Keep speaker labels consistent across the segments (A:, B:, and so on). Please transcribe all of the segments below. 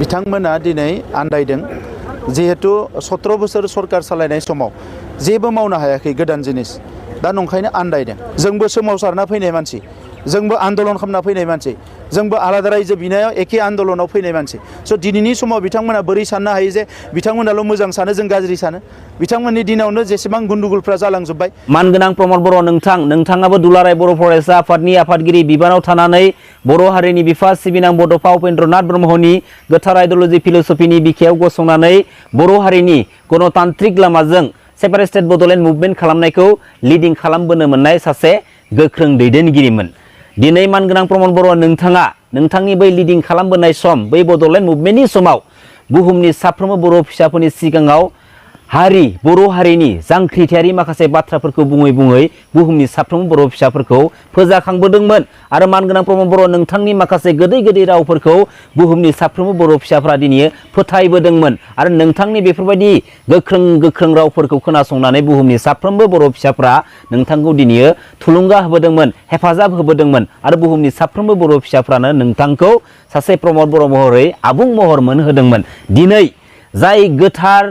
A: बिथांमोना दिनै आन्दायदों जिहेतु 17 बोसोर सरकार सालायनाय समाव जेबो मावनो हायाखै गोदान जिनिस दा नंखायनो आन्दायदों जोंबो सोमावसारना फैनाय मानसि जोंबो आन्दोलन खालामना फैनाय मानसि जोंबो आलादा रायजो बिनायाव एखे आन्दोलनाव फैनाय मानसि स' दिनैनि समाव बिथांमोना बोरै साननो हायो जे बिथांमोनाल' मोजां सानो जों गाज्रि सानो बिथांमोननि दिनावनो जेसेबां गुन्दुगुलफ्रा जालांजोब्बाय
B: मानगोनां प्रमद बर' नोंथाङाबो दुलाराय बर' फरायसा आफादनि आफादगिरि बिबानाव थानानै बर' हारिनि बिफा सिबिनां बड'फा उपेन्द्रनाथ ब्रह्मनि गोथार आइडिय'लजि फिल'सफिनि बिखायाव गसंनानै बर' हारिनि गणतान्त्रिक लामाजों सेपारेट स्टेट बड'लेण्ड मुभमेन्ट खालामनायखौ लिडिं खालामबोनो मोननाय सासे गोख्रों दैदेनगिरिमोन। दिनै मानगोनां प्रमद बर' नोंथांनि बै लिडिं खालामबोनाय सम बै बड'लेण्ड मुभमेन्टनि समाव बुहुमनि साफ्रोमबो बर' फिसाफोरनि सिगाङाव बर' हारिनि जांख्रिथायारि माखासे बाथ्राफोरखौ बुङै बुहुमनि साफ्रोमबो बर' फिसाफोरखौ फोजाखांबोदोंमोन आरो मानगोनां प्रमद बर' नोंथांनि माखासे गोदै रावफोरखौ बुहुमनि साफ्रोमबो बर' फिसाफोरा दिनै फोथायबोदोंमोन आरो नोंथांनि बेफोरबायदि गोख्रों रावफोरखौ खोनासंनानै बुहुमनि साफ्रोमबो बर' फिसाफोरा नोंथांखौ दिनै थुलुंगा होबोदोंमोन हेफाजाब होबोदोंमोन आरो बुहुमनि साफ्रोमबो बर' फिसाफ्रानो नोंथांखौ सासे प्रमद बर' महरै आबुं महर मोनहोदोंमोन। दिनै जाय गोथार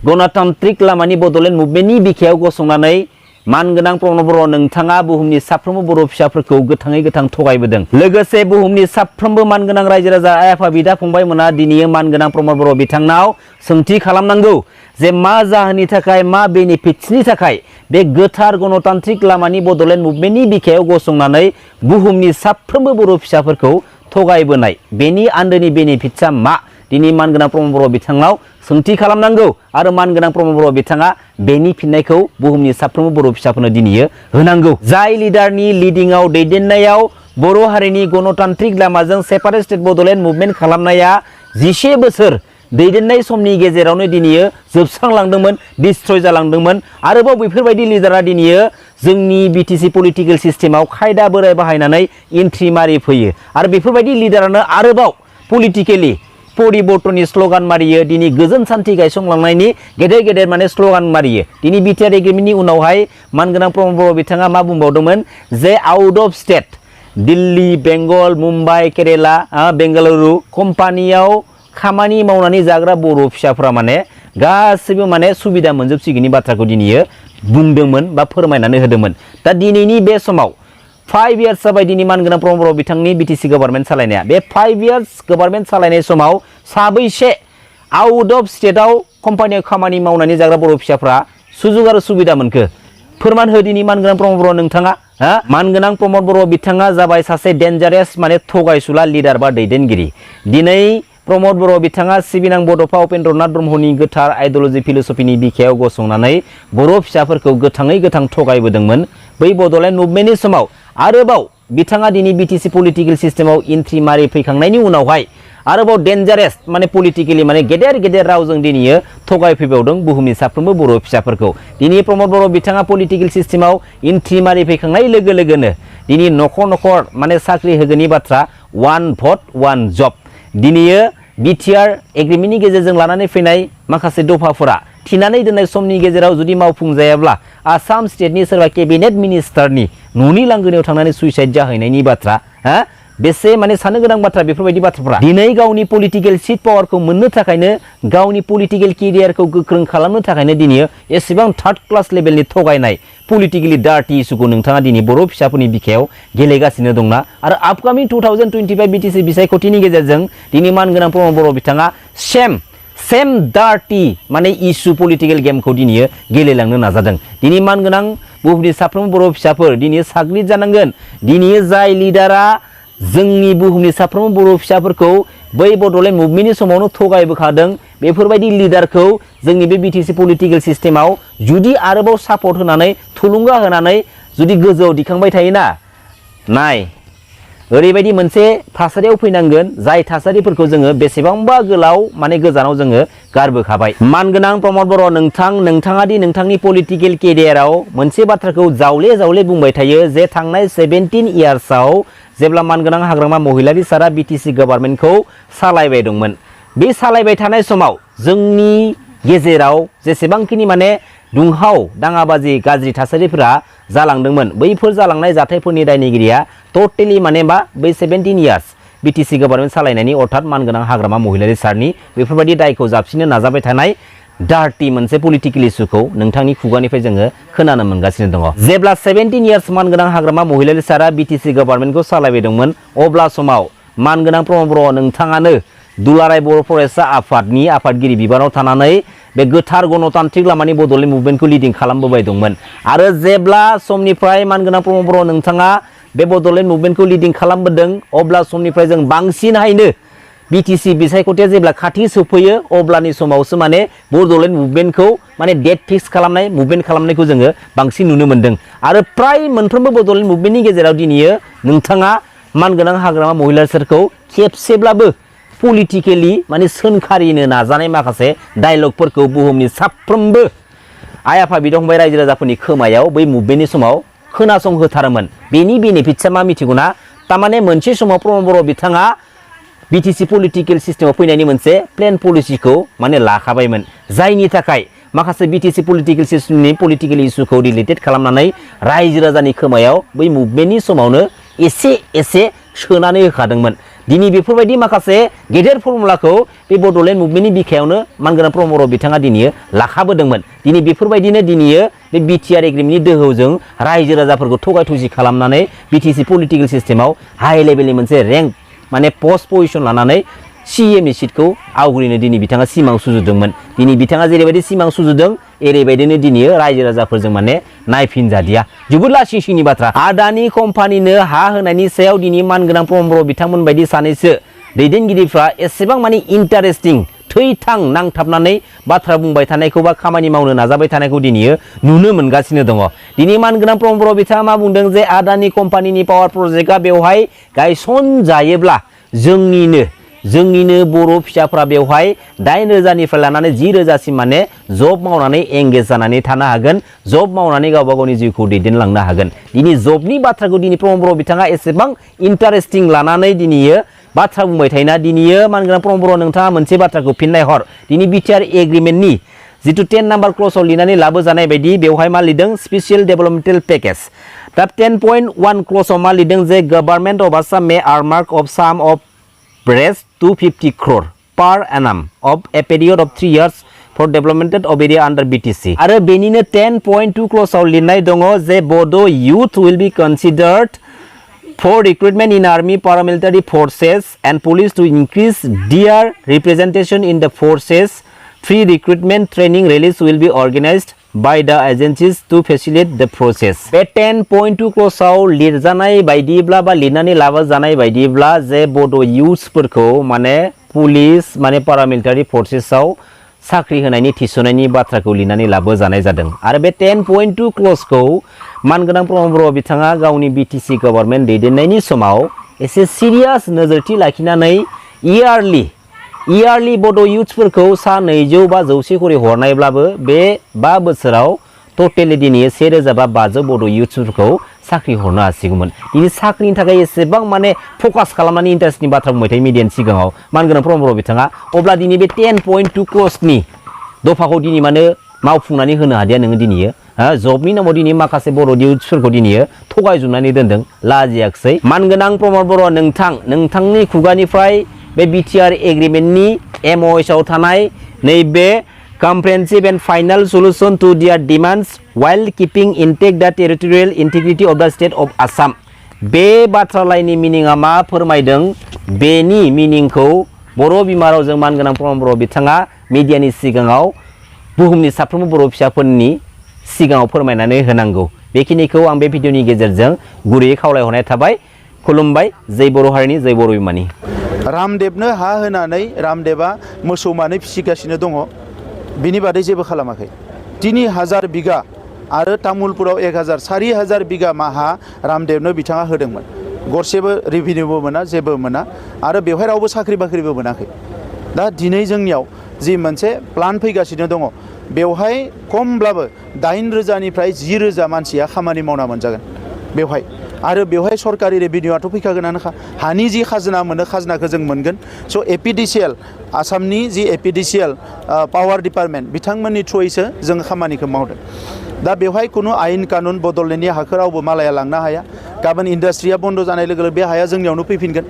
B: गणतान्त्रिक लामानि बड'लेण्ड मुभमेन्टनि बिखायाव गसंनानै मानगोनां प्रमद बर' नोंथाङा बुहुमनि साफ्रोमबो बर' फिसाफोरखौ गोथाङै थगायबोदों। लोगोसे बुहुमनि साफ्रोमबो मानगोनां रायजो राजा आइ आफा बिदा फंबायमोना दिनै मानगोनां प्रमद बर' बिथांनाव सोंथि खालामनांगौ जे मा जाहोननि थाखाय मा बेनिफिट्सनि थाखाय बे गोथार गणतान्त्रिक लामानि बड'लेण्ड मुभमेन्टनि बिखायाव गसंनानै बुहुमनि साफ्रोमबो बर' फिसाफोरखौ थगायबोनाय बेनि आन्दोनि बेनिफिट्सआ मा दिनै मानगोनां प्रमद बर' बिथांनाव सोंथि खालामनांगौ आरो मानगोनां प्रमद बर' बिथाङा बेनि फिननायखौ बुहुमनि साफ्रोमबो बर' फिसाफोरनो दिनै होनांगौ। जाय लिडारनि लिडिंआव दैदेननायाव बर' हारिनि गणतान्त्रिक लामाजों सेपारेट स्टेट बड'लेण्ड मुभमेन्ट खालामनाया 11 बोसोर दैदेननाय समनि गेजेरावनो दिनै जोबस्रांलांदोंमोन डिस्ट्रय जालांदोंमोन आरोबाव बेफोरबायदि लिडारा दिनै जोंनि बिटिसि पलिटिकेल सिस्टेमाव खायदा बोराय बाहायनानै एन्ट्रि मारि फैयो आरो बेफोरबायदि लिडारानो आरोबाव पलिटिकेलि परिबर्तननि स्ल'गान मारियो दिनै गोजोन सान्थि गायसंलांनायनि गेदेर माने स्ल'गान मारियो। दिनै बिटिआर एग्रिमेन्टनि उनावहाय मानगोनां प्रमद बर' बिथाङा मा बुंबावदोंमोन जे out of state Delhi Bengal Mumbai Kerala Bengaluru कम्पानियाव खामानि मावनानै जाग्रा बर' फिसाफ्रा माने गासैबो माने सुबिदा मोनजोबसिगोननि बाथ्राखौ दिनै बुंदोंमोन बा फोरमायनानै होदोंमोन। दा दिनैनि बे समाव 5 years जाबाय दिनै मानगोनां प्रमद बर' बिथांनि बिटिसि गभर्नमेन्ट सालायनाया बे 5 years गभर्नमेन्ट सालायनाय समाव साबैसे आउट अफ स्टेटआव कम्पानियाव खामानि मावनानै जाग्रा बर' फिसाफ्रा सुजुग आरो सुबिदा मोनखो फोरमान हो दिनै मानगोनां प्रमद बर' नोंथाङा मानगोनां प्रमद बर' बिथाङा जाबाय सासे डेन्जारेस माने थगायसुला लिडार बा दैदेनगिरि। दिनै प्रमद बर' बिथाङा सिबिनां बड'फा उपेन्द्रनाथ ब्रह्मनि गोथार आइडिय'लजि फिल'सफिनि बिखायाव गसंनानै बर' फिसाफोरखौ गोथाङै थगायबोदोंमोन। बै बड'लेण्ड मुभमेन्टनि समाव आरोबाव बिथाङा दिनै बिटिसि पलिटिकेल सिस्टेमाव एन्ट्रि मारि फैखांनायनि उनावहाय आरोबाव डेन्जारेस माने पलिटिकेलि माने गेदेर रावजों दिनै थगायफैबावदों बुहुमनि साफ्रोमबो बर' फिसाफोरखौ। दिनै प्रमद बर' बिथाङा पलिटिकेल सिस्टेमाव एन्ट्रि मारि फैखांनाय लोगो लोगोनो दिनै न'खर माने साख्रि होगोननि बाथ्रा 1 vote 1 job दिनै बिटिआर एग्रिमेन्टनि गेजेरजों लानानै फैनाय माखासे दफाफोरा थिनानै दोननाय समनि गेजेराव जुदि मावफुंजायाब्ला आसाम स्टेटनि सोरबा केबिनेट मिनिस्टारनि न'नि लांगोनायाव थांनानै सुइसाइड जाहैनायनि बाथ्रा बेसे माने साननो गोनां बाथ्रा बेफोरबायदि बाथ्राफोरा दिनै गावनि पलिटिकेल सिट पावारखौ मोननो थाखायनो गावनि पलिटिकेल केरियारखौ गोख्रों खालामनो थाखायनो दिनै एसेबां थार्ड क्लास लेभेलनि थगायनाय पलिटिकेलि डार्टि इस्युखौ नोंथाङा दिनै बर' फिसाफोरनि बिखायाव गेलेगासिनो दंना आरो आपकामिं 2025 बिटिसि बिसायख'थिनि गेजेरजों दिनै मानगोनां प्रमद बर' बिथाङा सेम डार्टि माने इस्यु पलिटिकेल गेमखौ दिनै गेलेलांनो नाजादों। दिनै मानगोनां बुहुमनि साफ्रोमबो बर' फिसाफोर दिनै साग्रिद जानांगोन। दिनै जाय लिडारा जोंनि बुहुमनि साफ्रोमबो बर' फिसाफोरखौ बै बड'लेण्ड मुभमेन्टनि समावनो थगायबोखादों बेफोरबायदि लिडारखौ जोंनि बे बिटिसि पलिटिकेल सिस्टेमाव जुदि आरोबाव सापर्ट होनानै थुलुंगा होनानै जुदि गोजौआव दिखांबाय थायोना नाय ओरैबायदि मोनसे थासारियाव फैनांगोन जाय थासारिफोरखौ जोङो बेसेबांबा गोलाव माने गोजानाव जोङो गारबोखाबाय। मानगोनां प्रमद बर' नोंथाङा दि नोंथांनि पलिटिकेल केरियाराव मोनसे बाथ्राखौ जावले बुंबाय थायो जे थांनाय 17 yearsआव जेब्ला मानगोनां हाग्रामा महिलारि सारा बिटिसि गभर्नमेन्टखौ सालायबाय दंमोन बे सालायबाय थानाय समाव जोंनि गेजेराव जेसेबांखिनि माने दुंहाव दाङाबाजि गाज्रि थासारिफोरा जालांदोंमोन बैफोर जालांनाय जाथायफोरनि दायनिगिरिया टटेलि माने बै 17 years बिटिसि गभर्नमेन्ट सालायनायनि अर्थात मानगोनां हाग्रामा महिलारि सारनि बेफोरबायदि दायखौ जाबसिननो नाजाबाय थानाय डार्टी मोनसे पलिटिकेल इस्युखौ नोंथांनि खुगानिफ्राय जोङो खोनानो मोनगासिनो दङ। जेब्ला 17 इयार्स मानगोनां हाग्रामा महिलारि सारा बिटिसि गभर्नमेन्टखौ सालायबाय दंमोन अब्ला समाव मानगोनां प्रमद बर' नोंथाङानो दुलाराय बर' फरायसा आफादनि आफादगिरि बिबानाव थानानै बे गोथार गणतान्त्रिक लामानि बड'लेण्ड मुभमेन्टखौ लिडिं खालामबोबाय दंमोन आरो जेब्ला समनिफ्राय मानगोनां प्रमद बर' नोंथाङा बे बड'लेण्ड मुभमेन्टखौ लिडिं खालामबोदों अब्ला समनिफ्राय जों बांसिनहायनो बिटिसि बिसायख'थिया जेब्ला खाथि सफैयो अब्लानि समावसो माने बड'लेण्ड मुभमेन्टखौ माने डेट फिक्स खालामनाय मुभमेन्ट खालामनायखौ जोङो बांसिन नुनो मोन्दों आरो प्राय मोनफ्रोमबो बड'लेण्ड मुभमेन्टनि गेजेराव दिनैयो नोंथाङा मानगोनां हाग्रामा महिलारिफोरखौ खेबसेब्लाबो पलिटिकेलि माने सोंखारिनो नाजानाय माखासे डायलगफोरखौ बुहुमनि साफ्रोमबो आइ आफा बिदा फंबाय रायजो राजाफोरनि खोमायाव बै मुभमेन्टनि समाव खोनासंहोथारोमोन। बेनि बेनिफिट्सआ मा मिथिगौना थारमाने मोनसे समाव प्रमद बर' बिथाङा बिटिसि पलिटिकेल सिस्टेमाव फैनायनि मोनसे प्लेन पलिसिखौ माने लाखाबायमोन जायनि थाखाय माखासे बिटिसि पलिटिकेल सिस्टेमनि पलिटिकेल इस्युखौ रिलेटेड खालामनानै रायजो राजानि खोमायाव बै मुभमेन्टनि समावनो एसे एसे सोनानै होखादोंमोन। दिनै बेफोरबायदि माखासे गेदेर फर्मुलाखौ बे बड'लेण्ड मुभमेन्टनि बिखायावनो मानगोनां प्रमद बर' बिथाङा दिनै लाखाबोदोंमोन। दिनै बेफोरबायदिनो दिनै बे बिटिआर एग्रिमेन्टनि दोहौजों रायजो राजाफोरखौ थगाय थसि खालामनानै बिटिसि पलिटिकेल सिस्टेमाव हाइ लेभेलनि मोनसे रेंक माने पस्ट पजिशन लानानै सिएमनि सिटखौ आवग्रिनो दिनै बिथाङा सिमां सुजुदोंमोन। दिनै बिथाङा जेरैबायदि सिमां सुजुदों एरैबायदिनो दिनै रायजो राजाफोरजों माने नायफिनजादिया जोबोद लासिं सिंनि बाथ्रा। आदानि कम्पानिनो हा होनायनि सायाव दिनै मानगोनां प्रमद बर' बिथांमोन बायदि सानैसो दैदेनगिरिफ्रा एसेबां माने इन्टारेस्टिं थैथां नांथाबनानै बाथ्रा बुंबाय थानायखौ बा खामानि मावनो नाजाबाय थानायखौ दिनै नुनो मोनगासिनो दङ। दिनै मानगोनां प्रमद बर' बिथाङा मा बुंदों जे आदानि कम्पानिनि पावार प्रजेक्टआ बेवहाय गायसनजायोब्ला जोंनिनो बर' फिसाफ्रा बेवहाय 8,000निफ्राय लानानै 10,000सिम माने जब मावनानै एंगेज जानानै थानो हागोन, जब मावनानै गावबा गावनि जिउखौ दैदेनलांनो हागोन। दिनै जबनि बाथ्राखौ दिनै प्रमद बर' बिथाङा एसेबां इन्टारेस्टिं लानानै दिनै बाथ्रा बुंबाय थायोना दिनै मानगोनां प्रमद बर' नोंथाङा मोनसे बाथ्राखौ फिननाय हर। दिनै बिटिआर एग्रिमेन्टनि जिथु 10 नाम्बार क्लसाव लिरनानै लाबोजानाय बायदि बेवहाय मा लिरदों स्पेसियेल डेभेलपमेन्टेल पेकेज। दा 10.1 क्लसाव मा लिरदों जे गभर्नमेन्ट अफ आसाम मे earmark of sum of raised 250 crore per annum of a period of 3 years for development of area under BTC. आरो बेनिनो 10.2 clause आव लिरनाय दङ जे Bodo youth will be considered for recruitment in army, paramilitary forces and police to increase their representation in the forces. Free recruitment training rallies will be organized by the agencies to facilitate the process. बे 10.2 clause आव लिरजानाय बायदिब्ला बा लिरनानै लाबोजानाय बायदिब्ला जे बड' इयुथ्सफोरखौ माने पुलिस माने पारामिलिटारि फर्सेसआव साख्रि होनायनि थिसननायनि बाथ्राखौ लिरनानै लाबोजानाय जादों आरो बे 10.2 क्लजखौ मानगोनां प्रमद बर' बिथाङा गावनि बिटिसि गभर्नमेन्ट दैदेननायनि समाव एसे सिरियास नोजोरथि लाखिनानै इयारलि बड' इयुथ्सफोरखौ सा 200 बा 100 खरि हरनायब्लाबो बे 5 बोसोराव टटेलि दिनै 1,000 बा 500 बड' इयुथ्सफोरखौ साख्रि हरनो हासिगौमोन। दिनै साख्रिनि थाखाय एसेबां माने फकास खालामनानै इन्टारेस्टनि बाथ्रा बुंबाय थायो मिडियानि सिगाङाव मानगोनां प्रमद बर' बिथाङा अब्ला दिनै बे 10.2 क्लजनि दफाखौ दिनै माने मावफुंनानै होनो हादिया नोङो दिनै जबनि नामाव दिनै माखासे बर' इयुथ्सफोरखौ दिनै थगायजोबनानै दोनदों लाजियाखसै। मानगोनां प्रमद बर' नोंथांनि खुगानिफ्राय बे बिटिआर एग्रिमेन्टनि एमअएसआव थानाय नैबे comprehensive and final solution to their demands while keeping intact the territorial integrity of the state of Assam बे बाथ्रा लाइननि मिनिङा मा फोरमायदों बेनि मिनिंखौ बर' बिमा रावजों मानगोनां प्रमद बर' बिथाङा मिडियानि सिगाङाव बुहुमनि साफ्रोमबो बर' फिसाफोरनि सिगाङाव फोरमायनानै होनांगौ। बेखिनिखौ आं बे भिडिअनि गेजेरजों गुरैयै खावलायहरनाय थाबाय। खुलुमबाय। जै बर' हारिनि जै बर' बिमानि।
A: रामदेबनो हा होनानै रामदेबा मोसौ मानै फिसिगासिनो दङ बिनि बादै जेबो खालामाखै। 3,000 बिगा आरो तामुलपुराव 1,000 4,000 बिगा हा रामदेबनो बिथाङा होदोंमोन। गरसेबो रेभिनिउबो मोना जेबो मोना आरो बेवहाय रावबो साख्रि बाख्रिबो मोनाखै। दा दिनै जोंनियाव जि मोनसे प्लान फैगासिनो दङ बेवहाय खमब्लाबो 8,000निफ्राय 10,000 मानसिया खामानि मावना मोनजागोन बेवहाय आरो बेवहाय सरकारि रेभिनिउआथ' फैखागोनानोखा हानि जि खाजोना मोनो खाजोनाखौ जों मोनगोन। स' एपिडिसिएल आसामनि जि एपिडिसिएल पावार डिपार्टमेन्ट बिथांमोननि थ्रुयैसो जों खामानिखौ मावदों। दा बेवहाय खुनु आयेन कानुन बड'लेण्डनि हाखौ रावबो मालाया लांनो हाया। गाबोन इन्डास्ट्रिया बन्द' जानाय लोगो लोगो बे हाया जोंनियावनो फैफिनगोन।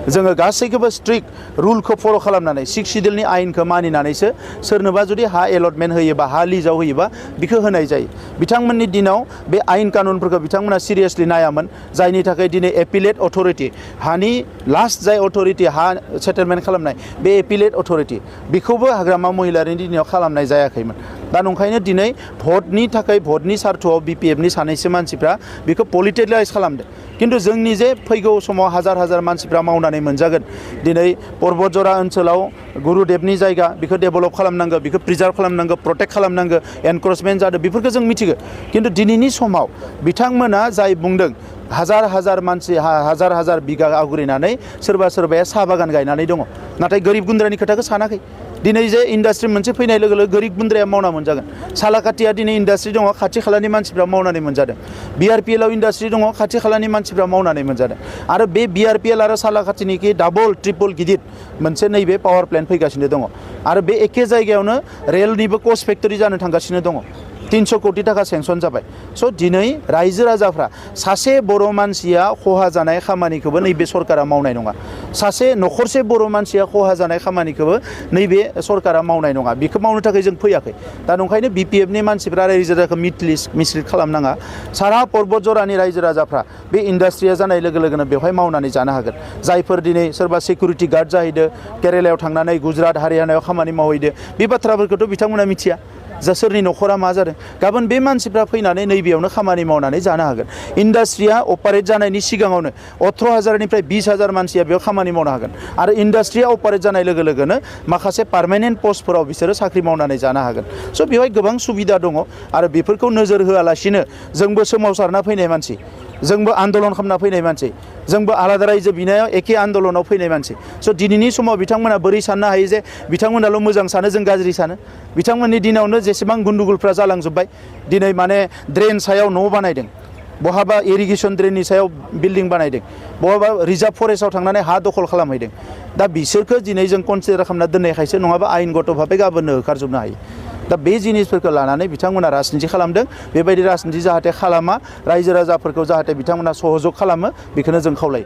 A: जोङो गासैखौबो स्ट्रिक्ट रुलखौ फल' खालामनानै 6 सिडिउलनि आयेनखौ मानिनानैसो सोरनोबा जुदि हा एलटमेन्ट होयोबा हा लिजाव होयोबा बेखौ होनाय जायो बिथांमोननि दिनाव बे आयेन कानुनफोरखौ बिथांमोना सिरियासलि नायामोन जायनि थाखाय दिनै एपिलेट अथरिटि हानि लास्ट जाय अथरिटि हा सेटेलमेन्ट खालामनाय बे एपिलेट अथरिटि बेखौबो हाग्रामा महिलारिनि दिनाव खालामनाय जायाखैमोन दा नंखायनो दिनै भटनि थाखाय भटनि सार्थआव बिपिएफनि सानैसो मानसिफ्रा बेखौ पलिटिलाइज खालामदों किन्तु जोंनि जे फैगौ समाव हाजार हाजार मानसिफ्रा मावनानै मोनजागोन दिनै पर्बतजरा ओनसोलाव गुरुदेबनि जायगा बेखौ डेभेलप खालामनांगौ बेखौ प्रिजार्भ खालामनांगौ प्रटेक्ट खालामनांगौ एनक्रोचमेन्ट जादों बेफोरखौ जों मिथिगौ किन्तु दिनैनि समाव बिथांमोना जाय बुंदों हाजार हाजार मानसि हाजार हाजार बिगा आवग्रिनानै सोरबा सोरबाया साहा बागान गायनानै दङ नाथाय गोरिब गुन्द्रानि खोथाखौ सानाखै दिनै जे इन्डास्ट्रि मोनसे फैनाय लोगो लोगो गोरिब गुन्द्राया मावना मोनजागोन सालाकाटिया दिनै इन्डास्ट्रि दङ खाथि खालानि मानसिफ्रा मावनानै मोनजादों बिआरपिएलआव इन्डास्ट्रि दङ खाथि खालानि मानसिफ्रा मावनानै मोनजादों आरो बे बिआरपिएल आरो सालाकाटिनिखि डाबल ट्रिपल गिदिर मोनसे नैबे पावार प्लेन्ट फैगासिनो दङ आरो बे एखे जायगायावनो रेलनिबो कच फेक्टरि जानो थांगासिनो दङ 300 कोटी टाका सेंसन जाबाय स' दिनै रायजो राजाफ्रा सासे बर' मानसिया खहा जानाय खामानिखौबो नैबे सरकारा मावनाय नङा सासे नखरसे बर' मानसिया खहा जानाय खामानिखौबो नैबे सरकारा मावनाय नङा बेखौ मावनो थाखाय जों फैयाखै दा नंखायनो बिपिएफनि मानसिफ्रा रायजो राजाखौ मिसलिड खालामनाङा सारा पर्बतजरानि रायजो राजाफ्रा बे इन्डास्ट्रिया जानाय लोगो लोगोनो बेवहाय मावनानै जानो हागोन जायफोर दिनै सोरबा सिकिउरिटि गार्ड जाहैदो केरेलायाव थांनानै गुजरात हारियानायाव खामानि मावहैदो बे बाथ्राफोरखौथ' बिथांमोना मिथिया जा सोरनि नखरा मा जादों गाबोन बे मानसिफ्रा फैनानै नैबेयावनो खामानि मावनानै जानो हागोन इन्डास्ट्रिया अपारेट जानायनि सिगाङावनो 18,000निफ्राय 20,000 मानसिया बेयाव खामानि मावनो हागोन आरो इन्डास्ट्रिया अपारेट जानाय लोगो लोगोनो माखासे पार्मानेन्ट पस्टफोराव बिसोरो साख्रि मावनानै जानो हागोन स' बेवहाय गोबां सुबिदा दङ आरो बेफोरखौ नोजोर होआलासिनो जोंबो सोमावसारना फैनाय मानसि जोंबो आन्दलन खालामना फैनाय मानसि जोंबो आलादा रायजो बिनायाव एखे आन्दलनाव फैनाय मानसि स' दिनैनि समाव बिथांमोना बोरै साननो हायो जे बिथांमोनाल' मोजां सानो जों गाज्रि सानो बिथांमोननि दिनावनो जेसेबां गुन्दुगुलफ्रा जालांजोब्बाय दिनै माने ड्रेन सायाव न' बानायदों बहाबा इरिगेसन ड्रेननि सायाव बिल्डिं बानायदों बहाबा रिजार्भ फरेस्टआव थांनानै हा दखल खालामहैदों दा बिसोरखौ दिनै जों कनसिडार खालामना दोननायखायसो नङाबा आयेनगत भाबै गाबोननो होखारजोबनो हायो दा बे जिनिसफोरखौ लानानै बिथांमोना राजनिथि खालामदों बेबायदि राजनिथि जाहाथे खालामा रायजो राजाफोरखौ जाहाथे बिथांमोना सहजग खालामो बेखौनो जों खावलायो